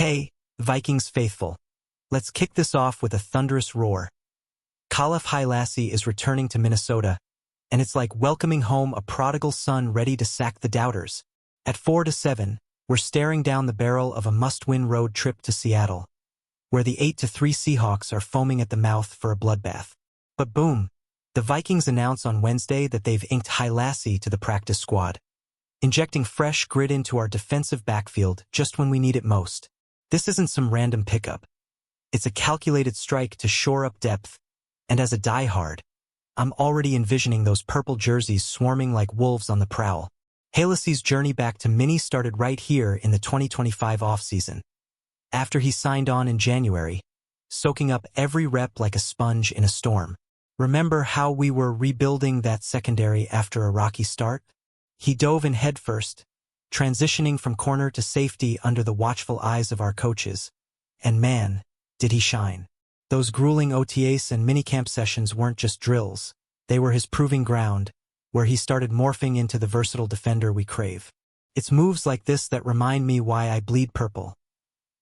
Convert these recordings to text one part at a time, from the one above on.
Hey, Vikings faithful. Let's kick this off with a thunderous roar. KAHLEF HAILASSIE is returning to Minnesota, and it's like welcoming home a prodigal son ready to sack the doubters. At 4-7, we're staring down the barrel of a must-win road trip to Seattle, where the 8-3 Seahawks are foaming at the mouth for a bloodbath. But boom, the Vikings announce on Wednesday that they've inked HAILASSIE to the practice squad, injecting fresh grit into our defensive backfield just when we need it most. This isn't some random pickup. It's a calculated strike to shore up depth, and as a diehard, I'm already envisioning those purple jerseys swarming like wolves on the prowl. Hailassie's journey back to Mini started right here in the 2025 offseason. After he signed on in January, soaking up every rep like a sponge in a storm. Remember how we were rebuilding that secondary after a rocky start? He dove in headfirst, transitioning from corner to safety under the watchful eyes of our coaches. And man, did he shine. Those grueling OTAs and minicamp sessions weren't just drills. They were his proving ground, where he started morphing into the versatile defender we crave. It's moves like this that remind me why I bleed purple.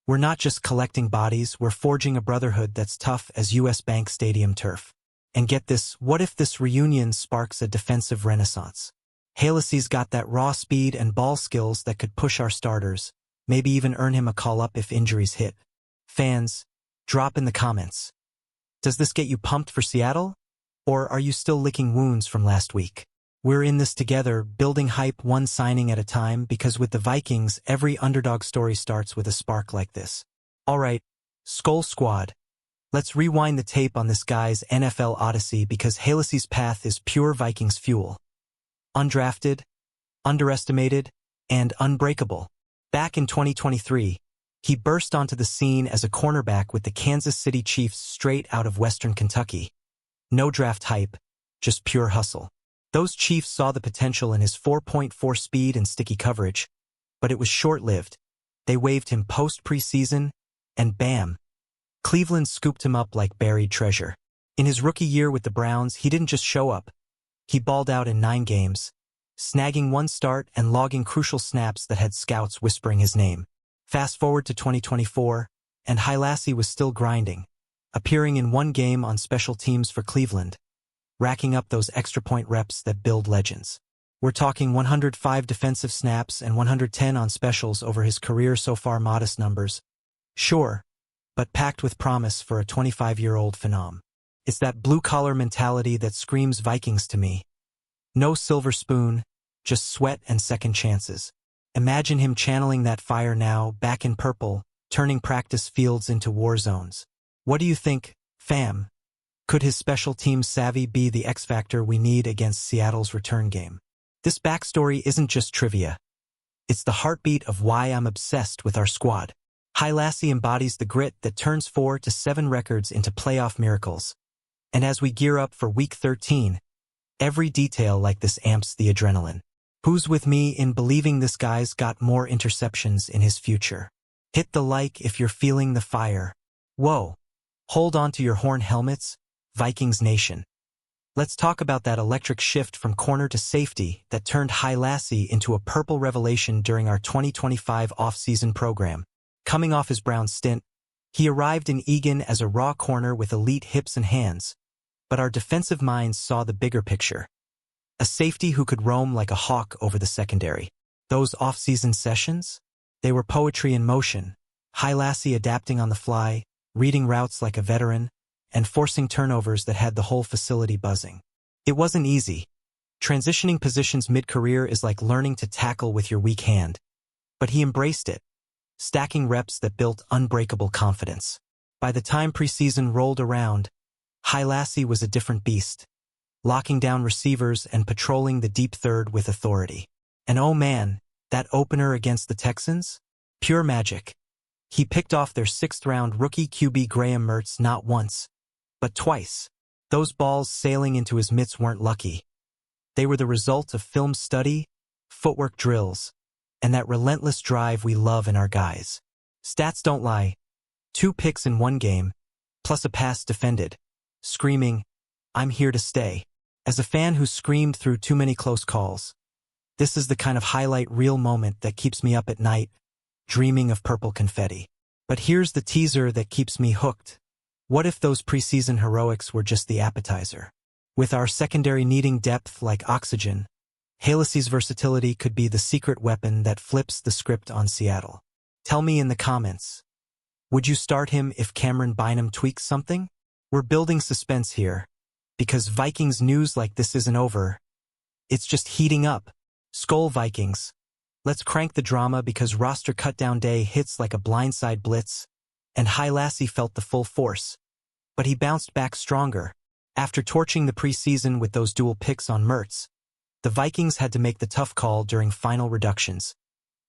We're not just collecting bodies, we're forging a brotherhood that's tough as US Bank Stadium turf. And get this, what if this reunion sparks a defensive renaissance? Hailassie's got that raw speed and ball skills that could push our starters, maybe even earn him a call-up if injuries hit. Fans, drop in the comments. Does this get you pumped for Seattle? Or are you still licking wounds from last week? We're in this together, building hype one signing at a time, because with the Vikings, every underdog story starts with a spark like this. Alright, SKOL'D squad. Let's rewind the tape on this guy's NFL odyssey, because Hailassie's path is pure Vikings fuel. Undrafted, underestimated, and unbreakable. Back in 2023, he burst onto the scene as a cornerback with the Kansas City Chiefs straight out of Western Kentucky. No draft hype, just pure hustle. Those Chiefs saw the potential in his 4.4 speed and sticky coverage, but it was short-lived. They waived him post-preseason, and bam, Cleveland scooped him up like buried treasure. In his rookie year with the Browns, he didn't just show up. He balled out in 9 games, snagging 1 start and logging crucial snaps that had scouts whispering his name. Fast forward to 2024, and HAILASSIE was still grinding, appearing in 1 game on special teams for Cleveland, racking up those extra point reps that build legends. We're talking 105 defensive snaps and 110 on specials over his career so far. Modest numbers, sure, but packed with promise for a 25-year-old phenom. It's that blue-collar mentality that screams Vikings to me. No silver spoon, just sweat and second chances. Imagine him channeling that fire now, back in purple, turning practice fields into war zones. What do you think, fam? Could his special teams savvy be the X-factor we need against Seattle's return game? This backstory isn't just trivia. It's the heartbeat of why I'm obsessed with our squad. HAILASSIE embodies the grit that turns 4-7 records into playoff miracles. And as we gear up for Week 13, every detail like this amps the adrenaline. Who's with me in believing this guy's got more interceptions in his future? Hit the like if you're feeling the fire. Whoa. Hold on to your horn helmets, Vikings Nation. Let's talk about that electric shift from corner to safety that turned HAILASSIE into a purple revelation during our 2025 off-season program. Coming off his Browns stint, he arrived in Eagan as a raw corner with elite hips and hands, but our defensive minds saw the bigger picture. A safety who could roam like a hawk over the secondary. Those off-season sessions? They were poetry in motion, HAILASSIE adapting on the fly, reading routes like a veteran, and forcing turnovers that had the whole facility buzzing. It wasn't easy. Transitioning positions mid-career is like learning to tackle with your weak hand. But he embraced it, stacking reps that built unbreakable confidence. By the time preseason rolled around, HAILASSIE was a different beast, locking down receivers and patrolling the deep third with authority. And oh man, that opener against the Texans? Pure magic. He picked off their 6th-round rookie QB Graham Mertz not once, but twice. Those balls sailing into his mitts weren't lucky. They were the result of film study, footwork drills, and that relentless drive we love in our guys. Stats don't lie. 2 picks in 1 game, plus a pass defended, screaming, "I'm here to stay." As a fan who screamed through too many close calls, this is the kind of highlight reel moment that keeps me up at night, dreaming of purple confetti. But here's the teaser that keeps me hooked. What if those preseason heroics were just the appetizer? With our secondary needing depth like oxygen, Hailassie's versatility could be the secret weapon that flips the script on Seattle. Tell me in the comments. Would you start him if Cameron Bynum tweaks something? We're building suspense here, because Vikings news like this isn't over. It's just heating up. SKOL'D Vikings. Let's crank the drama because roster cutdown day hits like a blindside blitz, and Hailassie felt the full force. But he bounced back stronger. After torching the preseason with those dual picks on Mertz, the Vikings had to make the tough call during final reductions,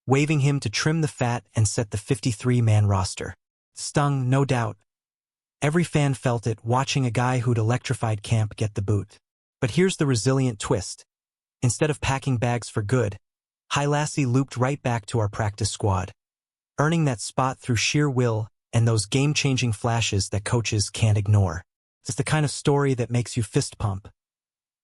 waiving him to trim the fat and set the 53-man roster. Stung, no doubt. Every fan felt it watching a guy who'd electrified camp get the boot. But here's the resilient twist. Instead of packing bags for good, Hailassie looped right back to our practice squad, earning that spot through sheer will and those game-changing flashes that coaches can't ignore. It's the kind of story that makes you fist pump.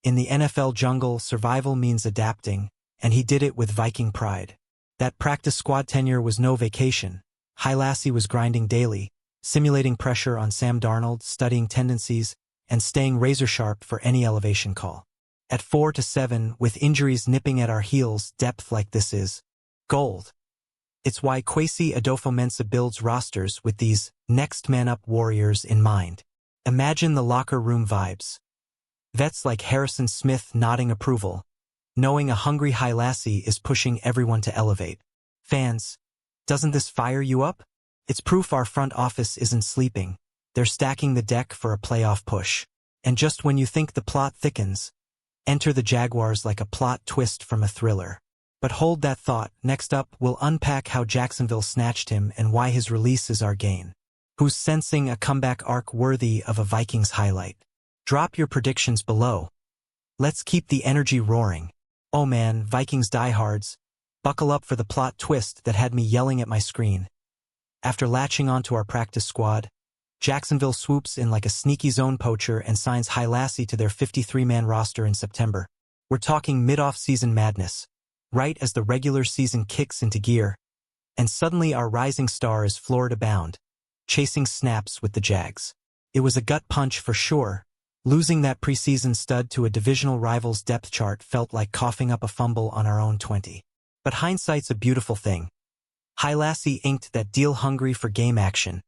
In the NFL jungle, survival means adapting, and he did it with Viking pride. That practice squad tenure was no vacation. Hailassie was grinding daily, simulating pressure on Sam Darnold, studying tendencies, and staying razor-sharp for any elevation call. At 4-7, with injuries nipping at our heels, depth like this is gold. It's why Kwesi Adofo-Mensah builds rosters with these next-man-up warriors in mind. Imagine the locker room vibes. Vets like Harrison Smith nodding approval, knowing a hungry Hailassie is pushing everyone to elevate. Fans, doesn't this fire you up? It's proof our front office isn't sleeping. They're stacking the deck for a playoff push. And just when you think the plot thickens, enter the Jaguars like a plot twist from a thriller. But hold that thought. Next up, we'll unpack how Jacksonville snatched him and why his release is our gain. Who's sensing a comeback arc worthy of a Vikings highlight? Drop your predictions below. Let's keep the energy roaring. Oh man, Vikings diehards, buckle up for the plot twist that had me yelling at my screen. After latching onto our practice squad, Jacksonville swoops in like a sneaky zone poacher and signs Hailassie to their 53-man roster in September. We're talking mid-off-season madness, right as the regular season kicks into gear, and suddenly our rising star is Florida-bound, chasing snaps with the Jags. It was a gut punch for sure. Losing that preseason stud to a divisional rival's depth chart felt like coughing up a fumble on our own 20. But hindsight's a beautiful thing. Hailassie inked that deal hungry for game action,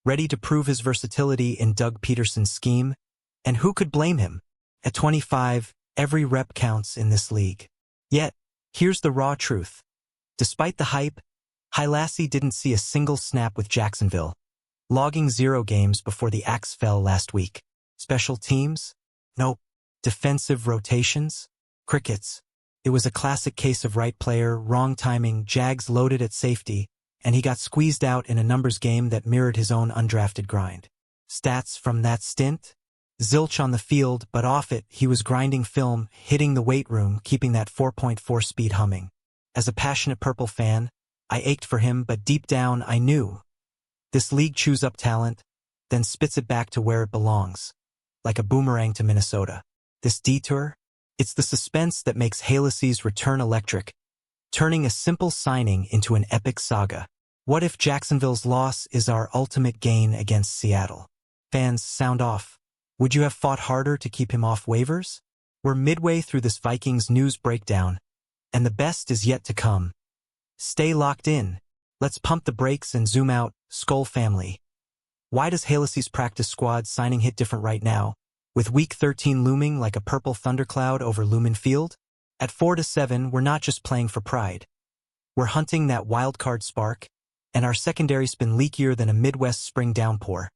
ready to prove his versatility in Doug Peterson's scheme, and who could blame him? At 25, every rep counts in this league. Yet, here's the raw truth. Despite the hype, Hailassie didn't see a single snap with Jacksonville, logging 0 games before the axe fell last week. Special teams? Nope. Defensive rotations? Crickets. It was a classic case of right player, wrong timing. Jags loaded at safety, and he got squeezed out in a numbers game that mirrored his own undrafted grind. Stats from that stint? Zilch on the field, but off it, he was grinding film, hitting the weight room, keeping that 4.4 speed humming. As a passionate Purple fan, I ached for him, but deep down I knew. This league chews up talent, then spits it back to where it belongs, like a boomerang to Minnesota. This detour? It's the suspense that makes Hailassie's return electric, turning a simple signing into an epic saga. What if Jacksonville's loss is our ultimate gain against Seattle? Fans, sound off. Would you have fought harder to keep him off waivers? We're midway through this Vikings news breakdown, and the best is yet to come. Stay locked in. Let's pump the brakes and zoom out. SKOL'D family. Why does Hailassie's practice squad signing hit different right now, with Week 13 looming like a purple thundercloud over Lumen Field? At 4-7, we're not just playing for pride. We're hunting that wildcard spark, and our secondary's been leakier than a Midwest spring downpour,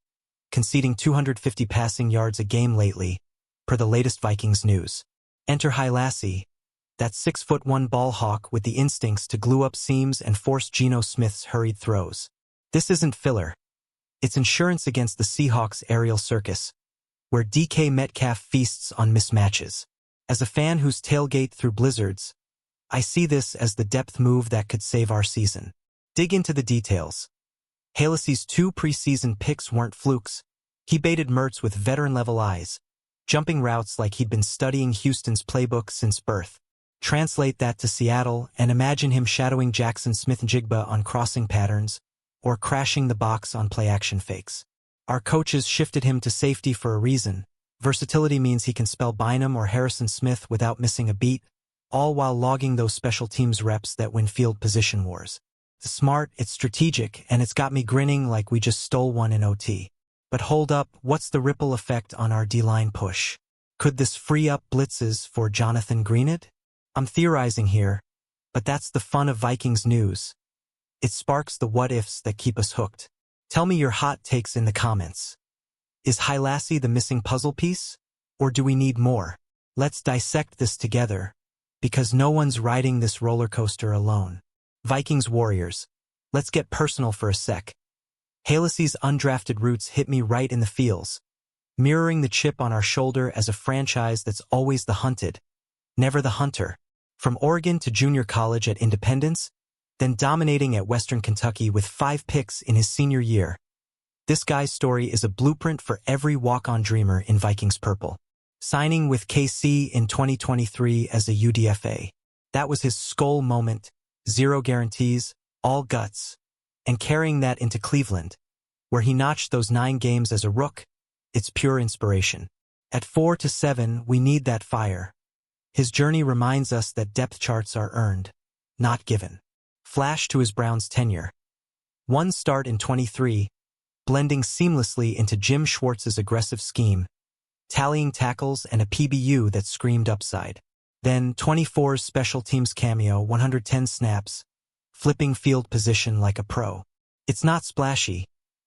conceding 250 passing yards a game lately, per the latest Vikings news. Enter Hailassie, that 6'1" ball hawk with the instincts to glue up seams and force Geno Smith's hurried throws. This isn't filler. It's insurance against the Seahawks' aerial circus, where DK Metcalf feasts on mismatches. As a fan who's tailgate through blizzards, I see this as the depth move that could save our season. Dig into the details. Hailassie's 2 preseason picks weren't flukes. He baited Mertz with veteran-level eyes, jumping routes like he'd been studying Houston's playbook since birth. Translate that to Seattle and imagine him shadowing Jackson Smith-Njigba on crossing patterns, or crashing the box on play-action fakes. Our coaches shifted him to safety for a reason. Versatility means he can spell Bynum or Harrison Smith without missing a beat, all while logging those special teams reps that win field position wars. It's smart, it's strategic, and it's got me grinning like we just stole one in OT. But hold up, what's the ripple effect on our D-line push? Could this free up blitzes for Jonathan Greenid? I'm theorizing here, but that's the fun of Vikings news. It sparks the what-ifs that keep us hooked. Tell me your hot takes in the comments. Is Hailassie the missing puzzle piece? Or do we need more? Let's dissect this together, because no one's riding this roller coaster alone. Vikings Warriors. Let's get personal for a sec. Hailassie's undrafted roots hit me right in the feels, mirroring the chip on our shoulder as a franchise that's always the hunted, never the hunter. From Oregon to junior college at Independence, then dominating at Western Kentucky with 5 picks in his senior year. This guy's story is a blueprint for every walk-on dreamer in Vikings purple. Signing with KC in 2023 as a UDFA. That was his SKOL'D moment, 0 guarantees, all guts. And carrying that into Cleveland, where he notched those 9 games as a rook, it's pure inspiration. At 4-7, we need that fire. His journey reminds us that depth charts are earned, not given. Flash to his Browns tenure. 1 start in 23, blending seamlessly into Jim Schwartz's aggressive scheme, tallying tackles and a PBU that screamed upside. Then 24's special teams cameo, 110 snaps, flipping field position like a pro. It's not splashy,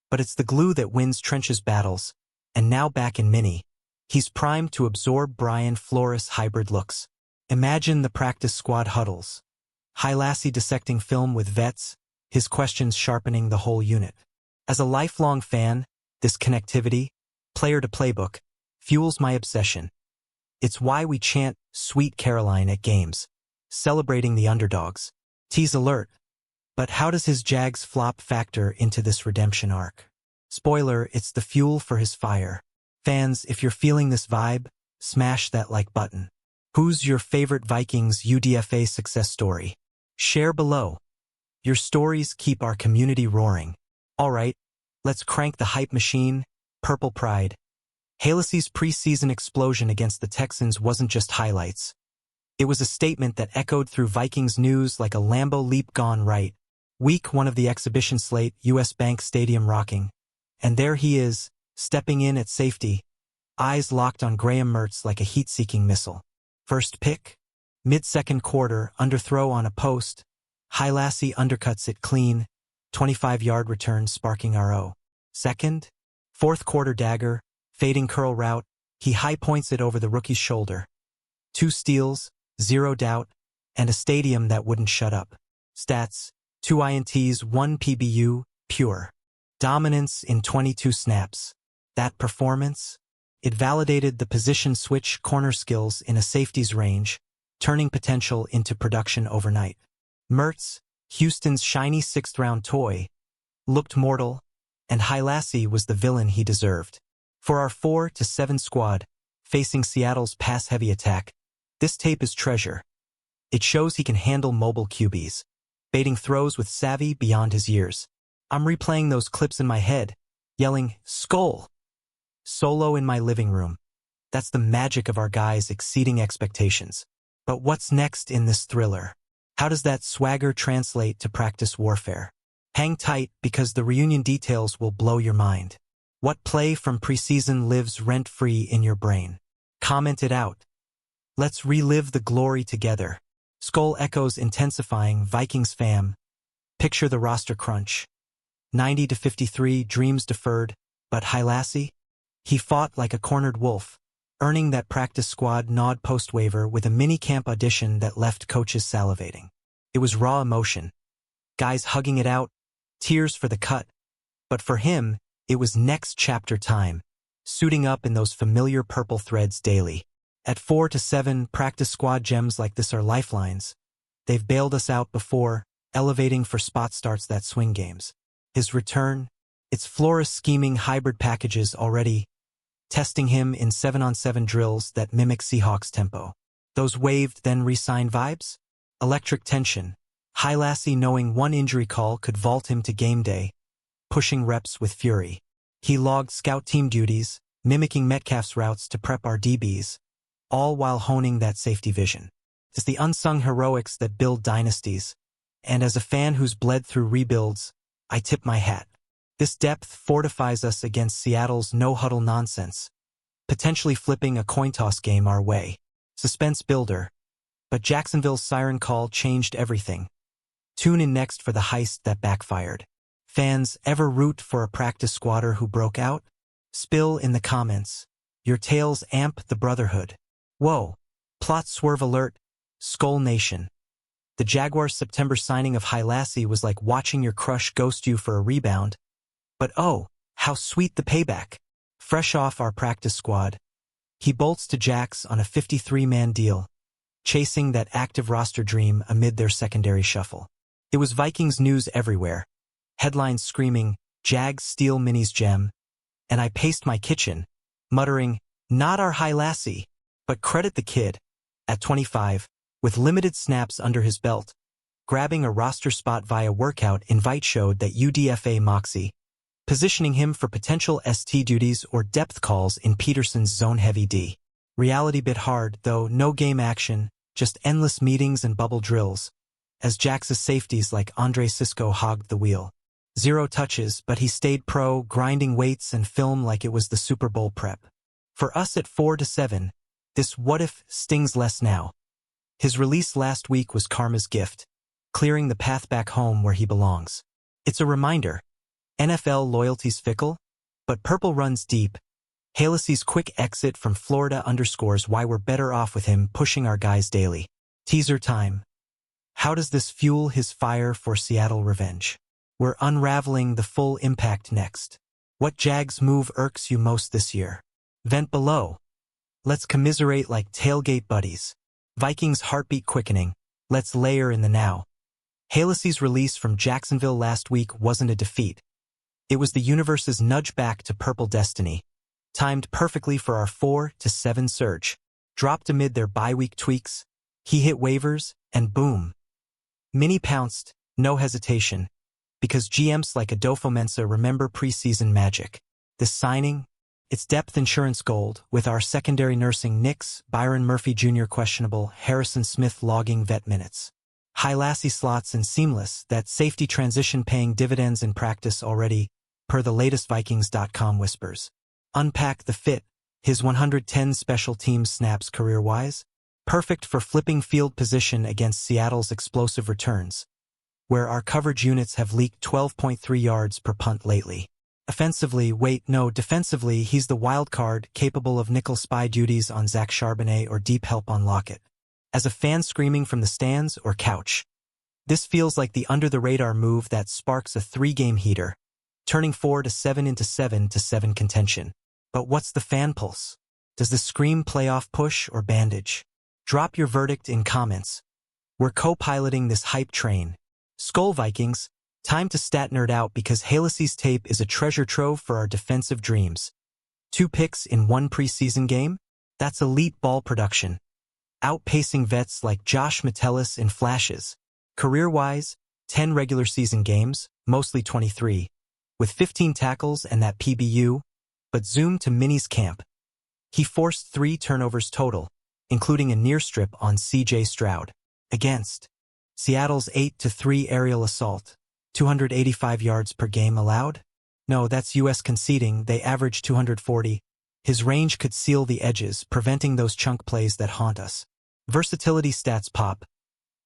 but it's the glue that wins trenches battles, and now back in mini. He's primed to absorb Brian Flores hybrid looks. Imagine the practice squad huddles. Hailassie dissecting film with vets, his questions sharpening the whole unit. As a lifelong fan, this connectivity, player to playbook, fuels my obsession. It's why we chant Sweet Caroline at games, celebrating the underdogs. Tease alert. But how does his Jags flop factor into this redemption arc? Spoiler, it's the fuel for his fire. Fans, if you're feeling this vibe, smash that like button. Who's your favorite Vikings UDFA success story? Share below. Your stories keep our community roaring. Alright, let's crank the hype machine, Purple Pride. Hailassie's preseason explosion against the Texans wasn't just highlights. It was a statement that echoed through Vikings news like a Lambo leap gone right. Week 1 of the exhibition slate, US Bank Stadium rocking. And there he is, stepping in at safety, eyes locked on Graham Mertz like a heat-seeking missile. First pick, mid-second quarter, underthrow on a post, Hailassie undercuts it clean, 25-yard return sparking RO. Second, fourth quarter dagger, fading curl route, he high points it over the rookie's shoulder. 2 steals, 0 doubt, and a stadium that wouldn't shut up. Stats, 2 INTs, 1 PBU, pure. Dominance in 22 snaps. That performance? It validated the position switch corner skills in a safety's range, turning potential into production overnight. Mertz, Houston's shiny 6th-round toy, looked mortal, and Hailassie was the villain he deserved. For our 4-7 squad, facing Seattle's pass-heavy attack, this tape is treasure. It shows he can handle mobile QBs, baiting throws with savvy beyond his years. I'm replaying those clips in my head, yelling, "SKOL'D!" Solo in my living room. That's the magic of our guys exceeding expectations. But what's next in this thriller? How does that swagger translate to practice warfare? Hang tight because the reunion details will blow your mind. What play from preseason lives rent-free in your brain? Comment it out. Let's relive the glory together. SKOL'D echoes intensifying, Vikings fam. Picture the roster crunch. 90-53, dreams deferred, but Hailassie? He fought like a cornered wolf, earning that practice squad nod post-waiver with a mini-camp audition that left coaches salivating. It was raw emotion. Guys hugging it out, tears for the cut. But for him, it was next chapter time, suiting up in those familiar purple threads daily. At 4-7, practice squad gems like this are lifelines. They've bailed us out before, elevating for spot starts that swing games. His return, it's Flores scheming hybrid packages already, testing him in 7-on-7 drills that mimic Seahawks tempo. Those waived then re-signed vibes? Electric tension. Hailassie knowing one injury call could vault him to game day, pushing reps with fury. He logged scout team duties, mimicking Metcalf's routes to prep our DBs, all while honing that safety vision. It's the unsung heroics that build dynasties, and as a fan who's bled through rebuilds, I tip my hat. This depth fortifies us against Seattle's no-huddle nonsense, potentially flipping a coin toss game our way. Suspense builder. But Jacksonville's siren call changed everything. Tune in next for the heist that backfired. Fans, ever root for a practice squatter who broke out? Spill in the comments. Your tales amp the brotherhood. Whoa. Plot swerve alert. SKOL'D Nation. The Jaguars' September signing of Hailassie was like watching your crush ghost you for a rebound. But oh, how sweet the payback. Fresh off our practice squad, he bolts to Jax on a 53-man deal, chasing that active roster dream amid their secondary shuffle. It was Vikings news everywhere. Headlines screaming, Jags steal Minnie's gem, and I paced my kitchen, muttering, not our Hailassie, but credit the kid. At 25, with limited snaps under his belt, grabbing a roster spot via workout invite showed that UDFA moxie, positioning him for potential ST duties or depth calls in Peterson's zone-heavy D. Reality bit hard, though no game action, just endless meetings and bubble drills, as Jax's safeties like Andre Cisco hogged the wheel. 0 touches, but he stayed pro, grinding weights and film like it was the Super Bowl prep. For us at 4-7, this what-if stings less now. His release last week was karma's gift, clearing the path back home where he belongs. It's a reminder. NFL loyalty's fickle, but purple runs deep. Hailassie's quick exit from Florida underscores why we're better off with him pushing our guys daily. Teaser time. How does this fuel his fire for Seattle revenge? We're unraveling the full impact next. What Jags move irks you most this year? Vent below. Let's commiserate like tailgate buddies. Vikings heartbeat quickening. Let's layer in the now. Hailassie's release from Jacksonville last week wasn't a defeat. It was the universe's nudge back to purple destiny, timed perfectly for our 4-7 surge. Dropped amid their bye-week tweaks, he hit waivers, and boom. Minnie pounced, no hesitation, because GMs like Adolfo Mensa remember preseason magic. This signing, it's depth insurance gold, with our secondary nursing Knicks, Byron Murphy Jr. questionable, Harrison Smith logging vet minutes. Hailassie slots in seamless, that safety transition paying dividends in practice already, per the latest Vikings.com whispers. Unpack the fit, his 110 special teams snaps career-wise, perfect for flipping field position against Seattle's explosive returns, where our coverage units have leaked 12.3 yards per punt lately. Defensively, he's the wild card capable of nickel spy duties on Zach Charbonnet or deep help on Lockett. As a fan screaming from the stands or couch, this feels like the under-the-radar move that sparks a 3-game heater, turning 4-7 into 7-7 contention. But what's the fan pulse? Does the scream playoff push or bandage? Drop your verdict in comments. We're co-piloting this hype train. SKOL'D Vikings, time to stat nerd out because Hailassie's tape is a treasure trove for our defensive dreams. 2 picks in 1 preseason game? That's elite ball production. Outpacing vets like Josh Metellus in flashes. Career-wise, 10 regular season games, mostly 23, with 15 tackles and that PBU, but zoom to Minnie's camp. He forced 3 turnovers total, including a near strip on C.J. Stroud. Against Seattle's 8-3 aerial assault, 285 yards per game allowed? No, that's U.S. conceding, they average 240. His range could seal the edges, preventing those chunk plays that haunt us. Versatility stats pop.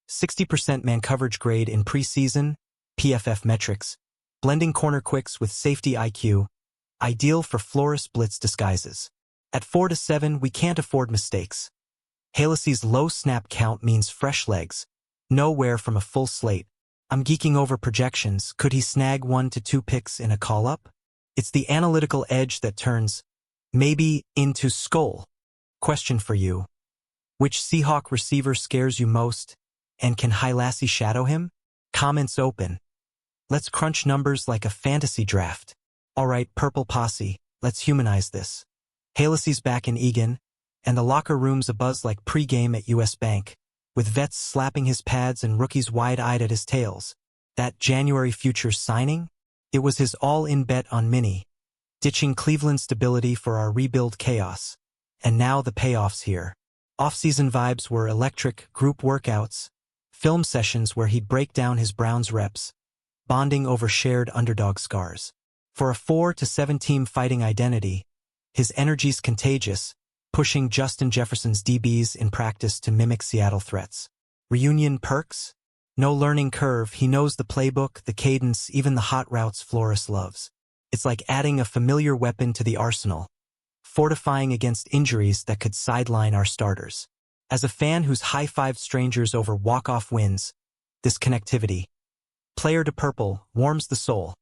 60% man coverage grade in preseason, PFF metrics, blending corner quicks with safety IQ, ideal for florist blitz disguises. At 4-7, we can't afford mistakes. Hailassie's low snap count means fresh legs, nowhere from a full slate. I'm geeking over projections. Could he snag 1 to 2 picks in a call-up? It's the analytical edge that turns maybe into SKOL'D. Question for you. Which Seahawk receiver scares you most, and can Hailassie shadow him? Comments open. Let's crunch numbers like a fantasy draft. Alright, Purple Posse, let's humanize this. Hailassie's back in Egan, and the locker room's abuzz like pre-game at US Bank, with vets slapping his pads and rookies wide-eyed at his tails. That January futures signing? It was his all-in bet on Mini, ditching Cleveland stability for our rebuild chaos. And now the payoff's here. Off-season vibes were electric, group workouts, film sessions where he'd break down his Browns reps, bonding over shared underdog scars. For a 4-7 team fighting identity, his energy's contagious, pushing Justin Jefferson's DBs in practice to mimic Seattle threats. Reunion perks? No learning curve, he knows the playbook, the cadence, even the hot routes Flores loves. It's like adding a familiar weapon to the arsenal, fortifying against injuries that could sideline our starters. As a fan who's high-fived strangers over walk-off wins, this connectivity, player to purple, warms the soul.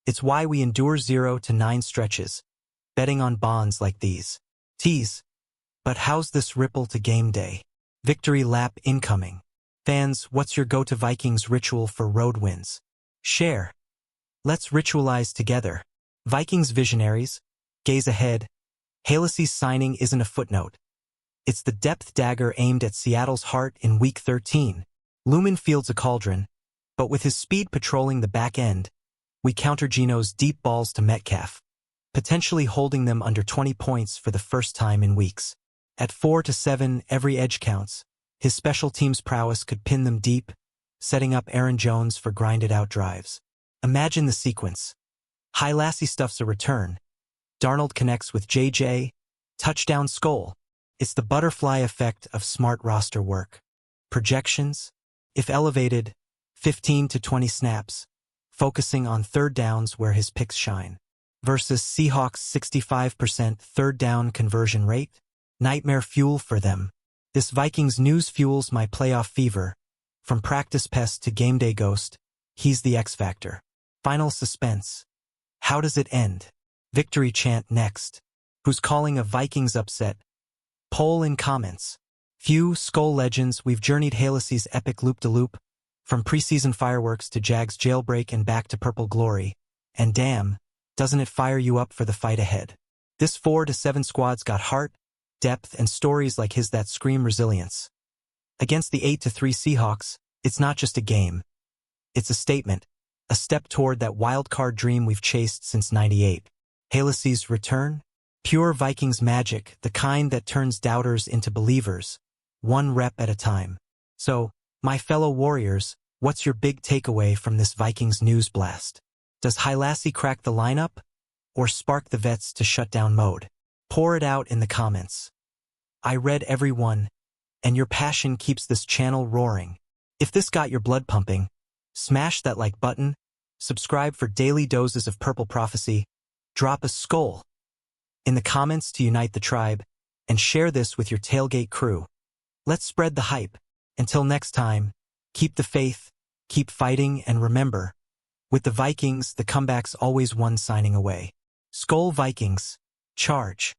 It's why we endure 0 to 9 stretches, betting on bonds like these. Tease. But how's this ripple to game day? Victory lap incoming. Fans, what's your go-to Vikings ritual for road wins? Share. Let's ritualize together. Vikings visionaries, gaze ahead. Hailassie's signing isn't a footnote. It's the depth dagger aimed at Seattle's heart in Week 13. Lumen fields a cauldron, but with his speed patrolling the back end, we counter Geno's deep balls to Metcalf, potentially holding them under 20 points for the first time in weeks. At 4-7, every edge counts. His special teams prowess could pin them deep, setting up Aaron Jones for grinded-out drives. Imagine the sequence. Hailassie stuffs a return. Darnold connects with JJ. Touchdown SKOL'D. It's the butterfly effect of smart roster work. Projections? If elevated, 15 to 20 snaps, focusing on third downs where his picks shine. Versus Seahawks' 65% third down conversion rate? Nightmare fuel for them. This Vikings news fuels my playoff fever. From practice pest to game day ghost, he's the X factor. Final suspense. How does it end? Victory chant next. Who's calling a Vikings upset? Poll in comments. Few SKO legends, we've journeyed Hailassie's epic loop-de-loop, from preseason fireworks to Jags jailbreak and back to purple glory. And damn, doesn't it fire you up for the fight ahead? This 4-7 squad's got heart, depth, and stories like his that scream resilience. Against the 8-3 Seahawks, it's not just a game. It's a statement, a step toward that wild-card dream we've chased since '98. Hailassie's return? Pure Vikings magic, the kind that turns doubters into believers, one rep at a time. So, my fellow warriors, what's your big takeaway from this Vikings news blast? Does Hailassie crack the lineup? Or spark the vets to shutdown mode? Pour it out in the comments. I read every one, and your passion keeps this channel roaring. If this got your blood pumping, smash that like button, subscribe for daily doses of purple prophecy, drop a SKOL'D in the comments to unite the tribe, and share this with your tailgate crew. Let's spread the hype. Until next time, keep the faith, keep fighting, and remember, with the Vikings, the comeback's always one signing away. SKOL'D Vikings, charge.